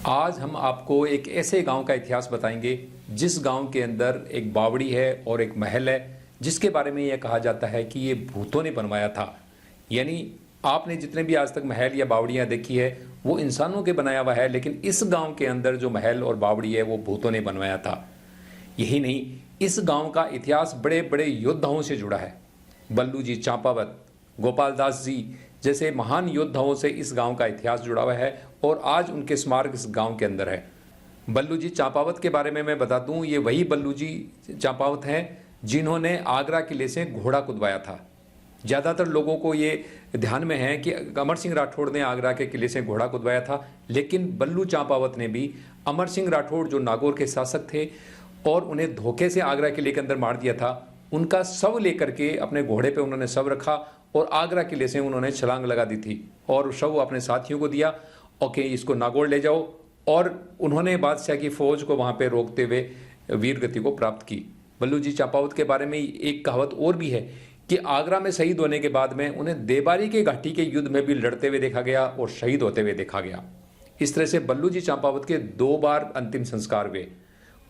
आज हम आपको एक ऐसे गांव का इतिहास बताएंगे जिस गांव के अंदर एक बावड़ी है और एक महल है, जिसके बारे में यह कहा जाता है कि ये भूतों ने बनवाया था। यानी आपने जितने भी आज तक महल या बावड़ियां देखी है वो इंसानों के बनाया हुआ है, लेकिन इस गांव के अंदर जो महल और बावड़ी है वो भूतों ने बनवाया था। यही नहीं, इस गांव का इतिहास बड़े बड़े योद्धाओं से जुड़ा है। बल्लू जी चांपावत, गोपाल दास जी जैसे महान योद्धाओं से इस गांव का इतिहास जुड़ा हुआ है और आज उनके स्मारक इस गांव के अंदर है। बल्लू जी चांपावत के बारे में मैं बता दूं, ये वही बल्लू जी चांपावत हैं जिन्होंने आगरा किले से घोड़ा कुदवाया था। ज़्यादातर लोगों को ये ध्यान में है कि अमर सिंह राठौड़ ने आगरा के किले से घोड़ा कुदवाया था, लेकिन बल्लू चांपावत ने भी अमर सिंह राठौड़ जो नागौर के शासक थे और उन्हें धोखे से आगरा किले के अंदर मार दिया था, उनका शव लेकर के अपने घोड़े पे उन्होंने शव रखा और आगरा किले से उन्होंने छलांग लगा दी थी और शव अपने साथियों को दिया, ओके इसको नागौर ले जाओ, और उन्होंने बादशाह की फौज को वहां पे रोकते हुए वीर गति को प्राप्त की। बल्लू जी चांपावत के बारे में एक कहावत और भी है कि आगरा में शहीद होने के बाद में उन्हें देबारी के घाटी के युद्ध में भी लड़ते हुए देखा गया और शहीद होते हुए देखा गया। इस तरह से बल्लू जी चांपावत के 2 बार अंतिम संस्कार हुए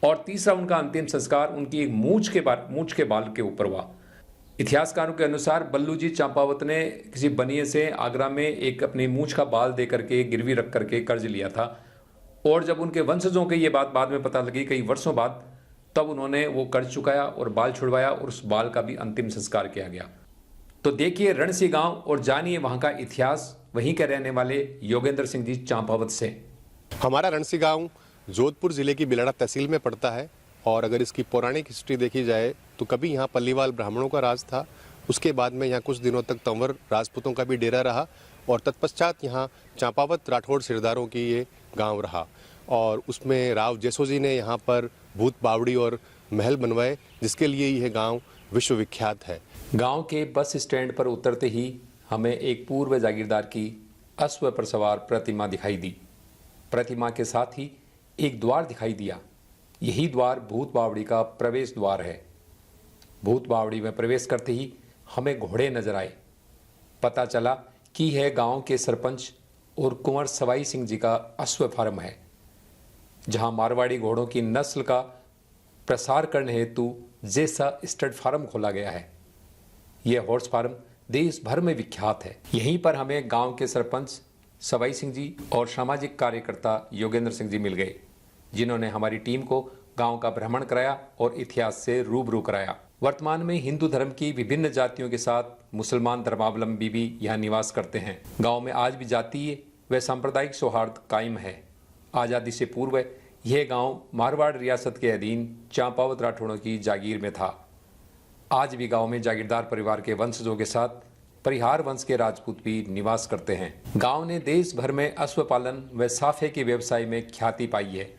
और तीसरा उनका अंतिम संस्कार उनकी एक मूंछ के बाल के ऊपर हुआ। इतिहासकारों के अनुसार बल्लू जी चांपावत ने किसी बनिए से आगरा में एक अपनी मूंछ का बाल दे करके गिरवी रख करके कर्ज लिया था, और जब उनके वंशजों को ये बात बाद में पता लगी कई वर्षों बाद, तब उन्होंने वो कर्ज चुकाया और बाल छुड़वाया और उस बाल का भी अंतिम संस्कार किया गया। तो देखिए रणसी गांव और जानिए वहां का इतिहास वहीं के रहने वाले योगेंद्र सिंह जी चांपावत से। हमारा रणसी गांव जोधपुर जिले की बिलाड़ा तहसील में पड़ता है और अगर इसकी पौराणिक हिस्ट्री देखी जाए तो कभी यहाँ पल्लीवाल ब्राह्मणों का राज था। उसके बाद में यहाँ कुछ दिनों तक तंवर राजपूतों का भी डेरा रहा और तत्पश्चात यहाँ चांपावत राठौड़ सिरदारों की ये गांव रहा और उसमें राव जेसो जी ने यहाँ पर भूत बावड़ी और महल बनवाए, जिसके लिए यह गांव विश्व विख्यात है। गांव के बस स्टैंड पर उतरते ही हमें एक पूर्व जागीरदार की अश्व पर सवार प्रतिमा दिखाई दी। प्रतिमा के साथ ही एक द्वार दिखाई दिया। यही द्वार भूत बावड़ी का प्रवेश द्वार है। भूत बावड़ी में प्रवेश करते ही हमें घोड़े नजर आए। पता चला कि यह गांव के सरपंच और कुंवर सवाई सिंह जी का अश्व फार्म है, जहां मारवाड़ी घोड़ों की नस्ल का प्रसार करने हेतु जैसा स्टड फार्म खोला गया है। यह हॉर्स फार्म देश भर में विख्यात है। यहीं पर हमें गांव के सरपंच सवाई सिंह जी और सामाजिक कार्यकर्ता योगेंद्र सिंह जी मिल गए, जिन्होंने हमारी टीम को गांव का भ्रमण कराया और इतिहास से रूबरू कराया। वर्तमान में हिंदू धर्म की विभिन्न जातियों के साथ मुसलमान धर्मावलंबी भी यहाँ निवास करते हैं। गांव में आज भी जातीय व सांप्रदायिक सौहार्द कायम है। आज़ादी से पूर्व यह गांव मारवाड़ रियासत के अधीन चांपावत राठौड़ों की जागीर में था। आज भी गांव में जागीरदार परिवार के वंशजों के साथ परिहार वंश के राजपूत भी निवास करते हैं। गांव ने देश भर में अश्व पालन व साफे के व्यवसाय में ख्याति पाई है।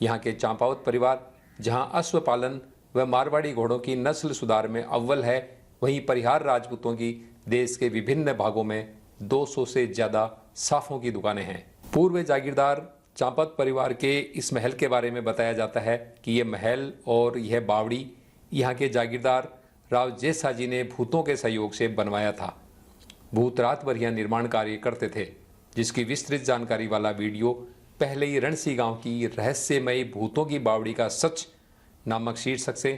यहाँ के चांपावत परिवार जहाँ अश्व पालन व मारवाड़ी घोड़ों की नस्ल सुधार में अव्वल है, वहीं परिहार राजपूतों की देश के विभिन्न भागों में 200 से ज्यादा साफों की दुकानें हैं। पूर्व जागीरदार चांपावत परिवार के इस महल के बारे में बताया जाता है कि यह महल और यह बावड़ी यहाँ के जागीरदार राव जेसा जी ने भूतों के सहयोग से बनवाया था। भूत रात भर यहाँ निर्माण कार्य करते थे, जिसकी विस्तृत जानकारी वाला वीडियो पहले ही रणसी गांव की रहस्यमयी भूतों की बावड़ी का सच नामक शीर्षक से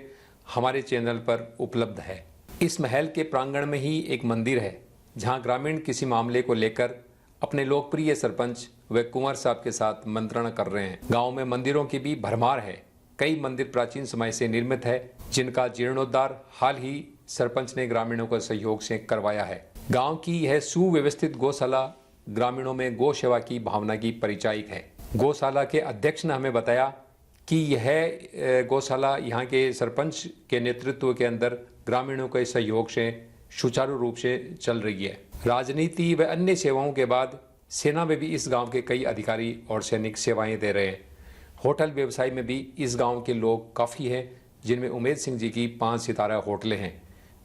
हमारे चैनल पर उपलब्ध है। इस महल के प्रांगण में ही एक मंदिर है, जहां ग्रामीण किसी मामले को लेकर अपने लोकप्रिय सरपंच व कुंवर साहब के साथ मंत्रणा कर रहे हैं। गांव में मंदिरों की भी भरमार है। कई मंदिर प्राचीन समय से निर्मित है, जिनका जीर्णोद्धार हाल ही सरपंच ने ग्रामीणों के सहयोग से करवाया है। गांव की यह सुव्यवस्थित गौशाला ग्रामीणों में गौ सेवा की भावना की परिचायक है। गौशाला के अध्यक्ष ने हमें बताया कि यह गौशाला यहाँ के सरपंच के नेतृत्व के अंदर ग्रामीणों के सहयोग से सुचारू रूप से चल रही है। राजनीति व अन्य सेवाओं के बाद सेना में भी इस गांव के कई अधिकारी और सैनिक सेवाएं दे रहे हैं। होटल व्यवसाय में भी इस गांव के लोग काफ़ी हैं, जिनमें उमेद सिंह जी की 5 सितारा होटलें हैं।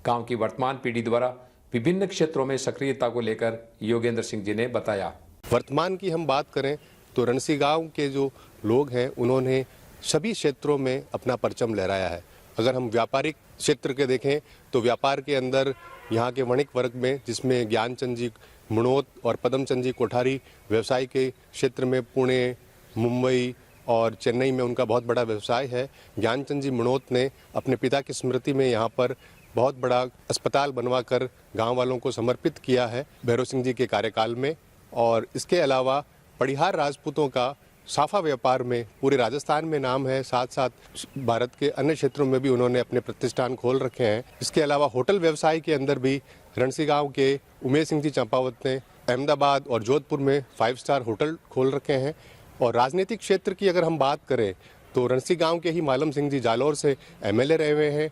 गांव की वर्तमान पीढ़ी द्वारा विभिन्न क्षेत्रों में सक्रियता को लेकर योगेंद्र सिंह जी ने बताया। वर्तमान की हम बात करें तो रणसी गांव के जो लोग हैं उन्होंने सभी क्षेत्रों में अपना परचम लहराया है। अगर हम व्यापारिक क्षेत्र के देखें तो व्यापार के अंदर यहाँ के वणिक वर्ग में, जिसमें ज्ञानचंद जी मुणोत और पदमचंद जी कोठारी व्यवसाय के क्षेत्र में पुणे, मुंबई और चेन्नई में उनका बहुत बड़ा व्यवसाय है। ज्ञानचंद जी मणोत ने अपने पिता की स्मृति में यहाँ पर बहुत बड़ा अस्पताल बनवाकर गांव वालों को समर्पित किया है भैरव सिंह जी के कार्यकाल में। और इसके अलावा पड़िहार राजपूतों का साफा व्यापार में पूरे राजस्थान में नाम है, साथ साथ भारत के अन्य क्षेत्रों में भी उन्होंने अपने प्रतिष्ठान खोल रखे हैं। इसके अलावा होटल व्यवसाय के अंदर भी रणसी गांव के उमेश सिंह जी चंपावत ने अहमदाबाद और जोधपुर में 5 स्टार होटल खोल रखे हैं। और राजनीतिक क्षेत्र की अगर हम बात करें तो रणसी गांव के ही मालम सिंह जी जालौर से MLA रहे हुए हैं।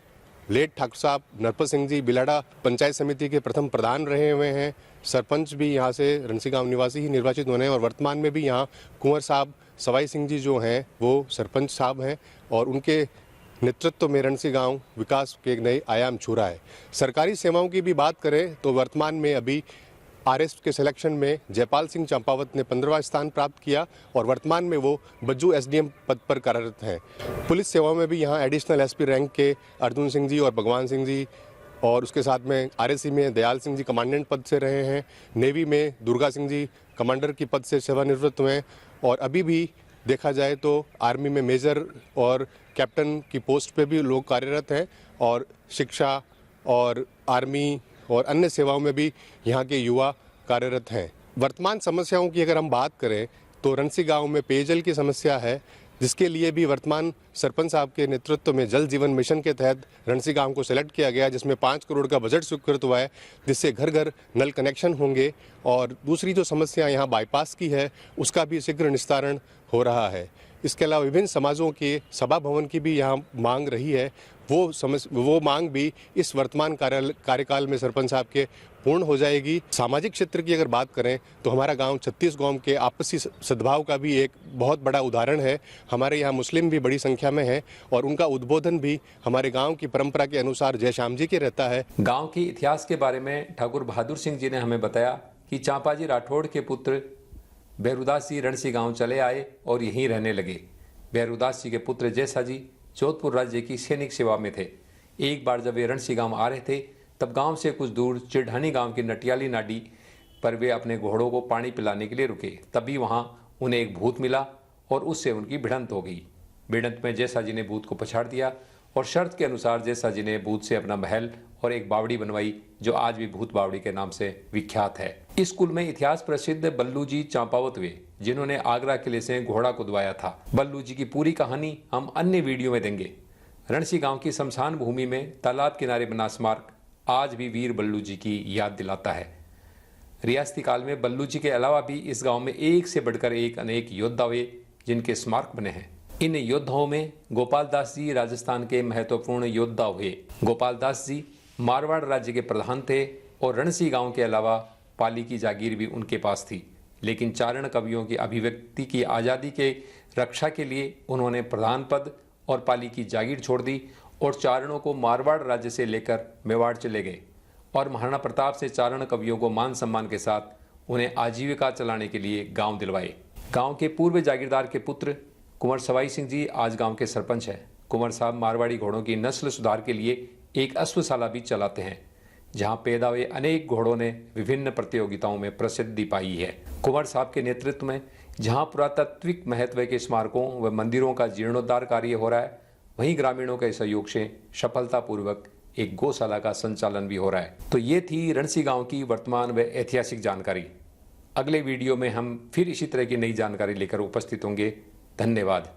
लेट ठाकुर साहब नरपत सिंह जी बिलाड़ा पंचायत समिति के प्रथम प्रधान रहे हुए हैं। सरपंच भी यहाँ से रणसी गांव निवासी ही निर्वाचित होने हैं और वर्तमान में भी यहाँ कुंवर साहब सवाई सिंह जी जो हैं वो सरपंच साहब हैं और उनके नेतृत्व में रणसी गांव विकास के एक नए आयाम छू रहा है। सरकारी सेवाओं की भी बात करें तो वर्तमान में अभी RS के सिलेक्शन में जयपाल सिंह चंपावत ने 15वां स्थान प्राप्त किया और वर्तमान में वो बज्जू SDM पद पर कार्यरत हैं। पुलिस सेवाओं में भी यहाँ एडिशनल SP रैंक के अर्जुन सिंह जी और भगवान सिंह जी और उसके साथ में RSC में दयाल सिंह जी कमांडेंट पद से रहे हैं। नेवी में दुर्गा सिंह जी कमांडर की पद से सेवानिवृत्त हुए हैं और अभी भी देखा जाए तो आर्मी में मेजर और कैप्टन की पोस्ट पे भी लोग कार्यरत हैं और शिक्षा और आर्मी और अन्य सेवाओं में भी यहाँ के युवा कार्यरत हैं। वर्तमान समस्याओं की अगर हम बात करें तो रणसी गांव में पेयजल की समस्या है, जिसके लिए भी वर्तमान सरपंच साहब के नेतृत्व में जल जीवन मिशन के तहत रणसी गांव को सेलेक्ट किया गया, जिसमें 5 करोड़ का बजट स्वीकृत हुआ है, जिससे घर घर नल कनेक्शन होंगे। और दूसरी जो समस्या यहाँ बाईपास की है उसका भी शीघ्र निस्तारण हो रहा है। इसके अलावा विभिन्न समाजों के सभा भवन की भी यहाँ मांग रही है, वो मांग भी इस वर्तमान कार्यकाल में सरपंच साहब के पूर्ण हो जाएगी। सामाजिक क्षेत्र की अगर बात करें तो हमारा गांव 36 गांव के आपसी सद्भाव का भी एक बहुत बड़ा उदाहरण है। हमारे यहाँ मुस्लिम भी बड़ी संख्या में है और उनका उद्बोधन भी हमारे गांव की परंपरा के अनुसार जय श्याम जी के रहता है। गांव के इतिहास के बारे में ठाकुर बहादुर सिंह जी ने हमें बताया कि चांपाजी राठौड़ के पुत्र भैरूदास जी रणसी गांव चले आए और यहीं रहने लगे। भैरूदास जी के पुत्र जैसा जी जोधपुर राज्य की सैनिक सेवा में थे। एक बार जब वे रणसी गांव आ रहे थे तब गांव से कुछ दूर चिढ़ानी गांव की नटियाली नाडी पर वे अपने घोड़ों को पानी पिलाने के लिए रुके। तभी वहां उन्हें एक भूत मिला और उससे उनकी भिड़ंत हो गई। भिड़ंत में जैसा जी ने भूत को पछाड़ दिया और शर्त के अनुसार जैसा जी ने भूत से अपना महल और एक बावड़ी बनवाई, जो आज भी भूत बावड़ी के नाम से विख्यात है। इस कुल में इतिहास प्रसिद्ध बल्लू जी चांपावत वे, जिन्होंने आगरा किले से घोड़ा कुदवाया था। बल्लू जी की पूरी कहानी हम अन्य वीडियो में देंगे। रणसी गांव की शमशान भूमि में तालाब किनारे बना स्मारक आज भी वीर बल्लू जी की याद दिलाता है। रियासती काल में बल्लू जी के अलावा भी इस गांव में एक से बढ़कर एक अनेक योद्धा हुए, जिनके स्मारक बने हैं। इन योद्धाओं में गोपाल दास जी राजस्थान के महत्वपूर्ण योद्धा हुए। गोपाल दास जी मारवाड़ राज्य के प्रधान थे और रणसी गांव के अलावा पाली की जागीर भी उनके पास थी, लेकिन चारण कवियों की अभिव्यक्ति की आज़ादी के रक्षा के लिए उन्होंने प्रधान पद और पाली की जागीर छोड़ दी और चारणों को मारवाड़ राज्य से लेकर मेवाड़ चले गए और महाराणा प्रताप से चारण कवियों को मान सम्मान के साथ उन्हें आजीविका चलाने के लिए गांव दिलवाए। गांव के पूर्व जागीरदार के पुत्र कुंवर सवाई सिंह जी आज गांव के सरपंच हैं। कुंवर साहब मारवाड़ी घोड़ों की नस्ल सुधार के लिए एक अश्वशाला भी चलाते हैं, जहां पैदा हुए अनेक घोड़ों ने विभिन्न प्रतियोगिताओं में प्रसिद्धि पाई है। कुंवर साहब के नेतृत्व में जहां पुरातात्विक महत्व के स्मारकों व मंदिरों का जीर्णोद्धार कार्य हो रहा है, वहीं ग्रामीणों के सहयोग से सफलतापूर्वक एक गौशाला का संचालन भी हो रहा है। तो ये थी रणसी गांव की वर्तमान व ऐतिहासिक जानकारी। अगले वीडियो में हम फिर इसी तरह की नई जानकारी लेकर उपस्थित होंगे। धन्यवाद।